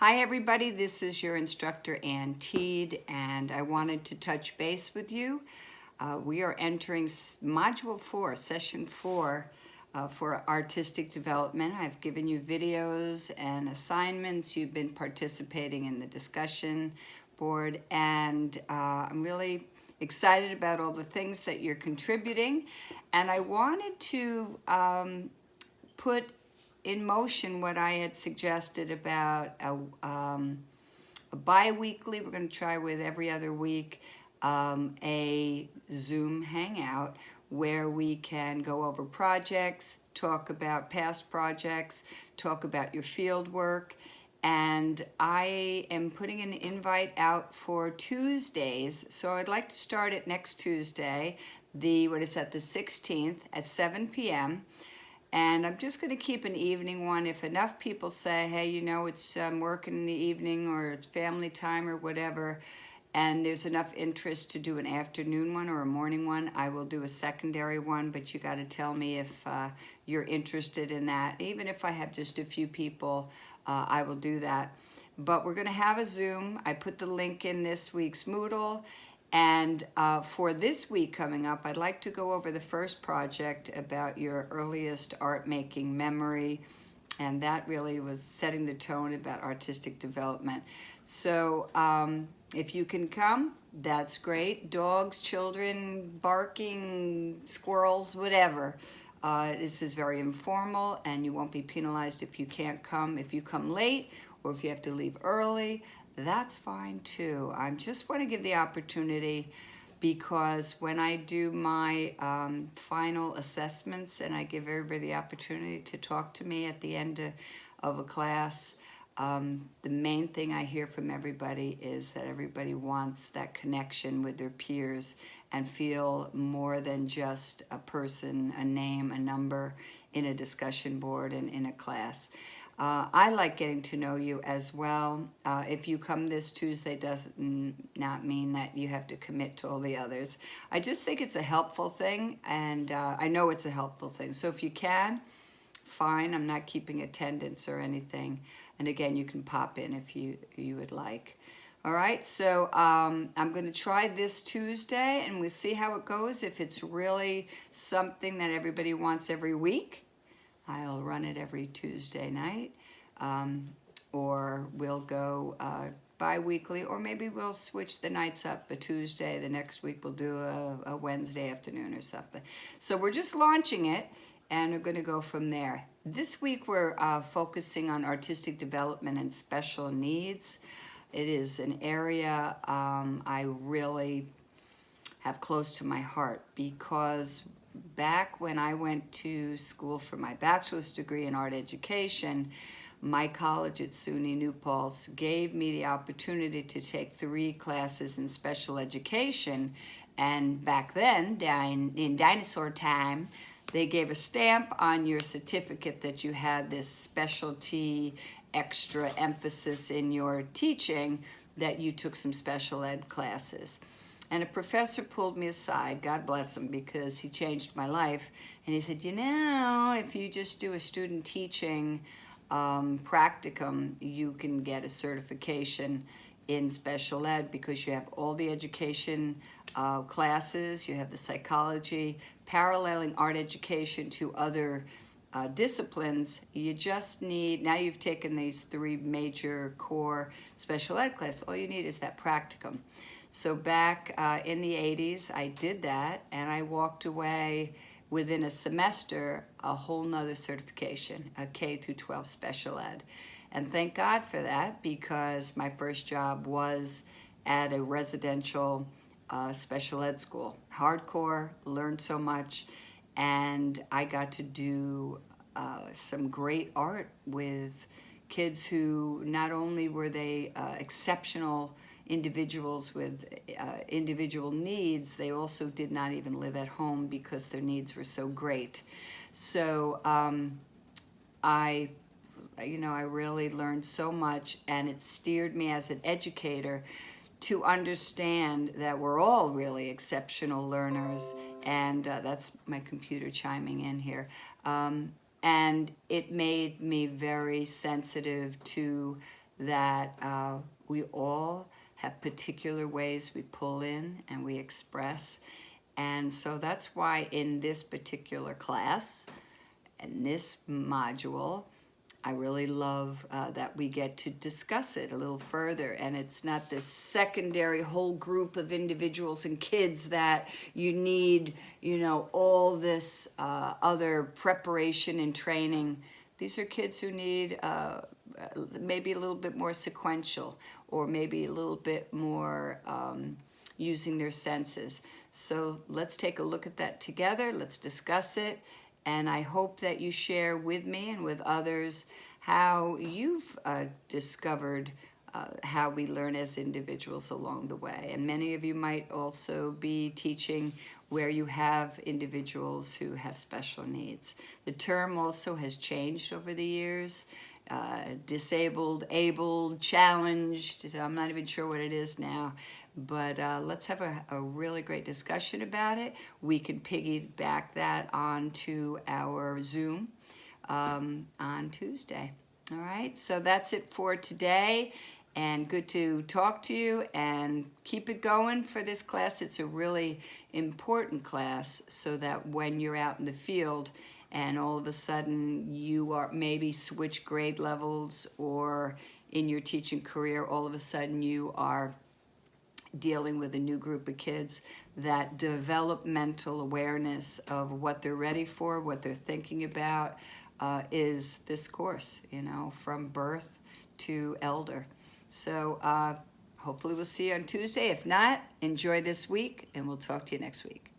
Hi everybody, this is your instructor Ann Teed, and I wanted to touch base with you. We are entering Module 4, Session 4 for Artistic Development. I've given you videos and assignments. You've been participating in the discussion board, and I'm really excited about all the things that you're contributing. And I wanted to put in motion what I had suggested about a bi-weekly, we're going to try with every other week, a Zoom hangout where we can go over projects, talk about past projects, talk about your field work. And I am putting an invite out for Tuesdays, so I'd like to start it next Tuesday, the 16th at 7 p.m. And I'm just going to keep an evening one. If enough people say, hey, you know, it's working in the evening or it's family time or whatever, and there's enough interest to do an afternoon one or a morning one, I will do a secondary one, but you got to tell me if you're interested in that. Even if I have just a few people, I will do that. But we're going to have a Zoom. I put the link in this week's Moodle. And for this week coming up, I'd like to go over the first project about your earliest art making memory. And that really was setting the tone about artistic development. So if you can come, that's great. Dogs, children, barking, squirrels, whatever. This is very informal and you won't be penalized if you can't come. If you come late or if you have to leave early, that's fine too. I just want to give the opportunity because when I do my final assessments and I give everybody the opportunity to talk to me at the end of a class, the main thing I hear from everybody is that everybody wants that connection with their peers and feel more than just a person, a name, a number in a discussion board and in a class. I like getting to know you as well. If you come this Tuesday does not mean that you have to commit to all the others. I just think it's a helpful thing, and I know it's a helpful thing. So if you can, fine. I'm not keeping attendance or anything. And again, you can pop in if you would like. All right, so I'm going to try this Tuesday, and we'll see how it goes. If it's really something that everybody wants every week, I'll run it every Tuesday night, or we'll go bi-weekly, or maybe we'll switch the nights up. A Tuesday, the next week we'll do a Wednesday afternoon or something. So we're just launching it, and we're going to go from there. This week we're focusing on artistic development and special needs. It is an area I really have close to my heart because back when I went to school for my bachelor's degree in art education, my college at SUNY New Paltz gave me the opportunity to take 3 classes in special education. And back then, in dinosaur time, they gave a stamp on your certificate that you had this specialty extra emphasis in your teaching, that you took some special ed classes. And a professor pulled me aside, God bless him, because he changed my life. And he said, you know, if you just do a student teaching practicum, you can get a certification in special ed because you have all the education classes, you have the psychology, paralleling art education to other disciplines. You just need, now you've taken these 3 major core special ed classes, all you need is that practicum. So back in the 80s, I did that, and I walked away within a semester a whole nother certification, a K through 12 special ed. And thank God for that, because my first job was at a residential special ed school. Hardcore, learned so much, and I got to do some great art with kids who not only were they exceptional individuals with individual needs, they also did not even live at home because their needs were so great. So I really learned so much, and it steered me as an educator to understand that we're all really exceptional learners, and that's my computer chiming in here. And it made me very sensitive to that we all have particular ways we pull in and we express. And so that's why in this particular class, in this module, I really love that we get to discuss it a little further, and it's not this secondary whole group of individuals and kids that you need, all this other preparation and training. These are kids who need maybe a little bit more sequential, or maybe a little bit more using their senses. So let's take a look at that together. Let's discuss it. And I hope that you share with me and with others how you've discovered how we learn as individuals along the way. And many of you might also be teaching where you have individuals who have special needs. The term also has changed over the years. Disabled, abled, challenged. I'm not even sure what it is now. But let's have a really great discussion about it. We can piggyback that onto our Zoom on Tuesday. All right, so that's it for today. And good to talk to you, and keep it going for this class. It's a really important class, so that when you're out in the field and all of a sudden you are maybe switch grade levels, or in your teaching career, all of a sudden you are dealing with a new group of kids, that developmental awareness of what they're ready for, what they're thinking about, is this course, from birth to elder. So hopefully we'll see you on Tuesday. If not, enjoy this week, and we'll talk to you next week.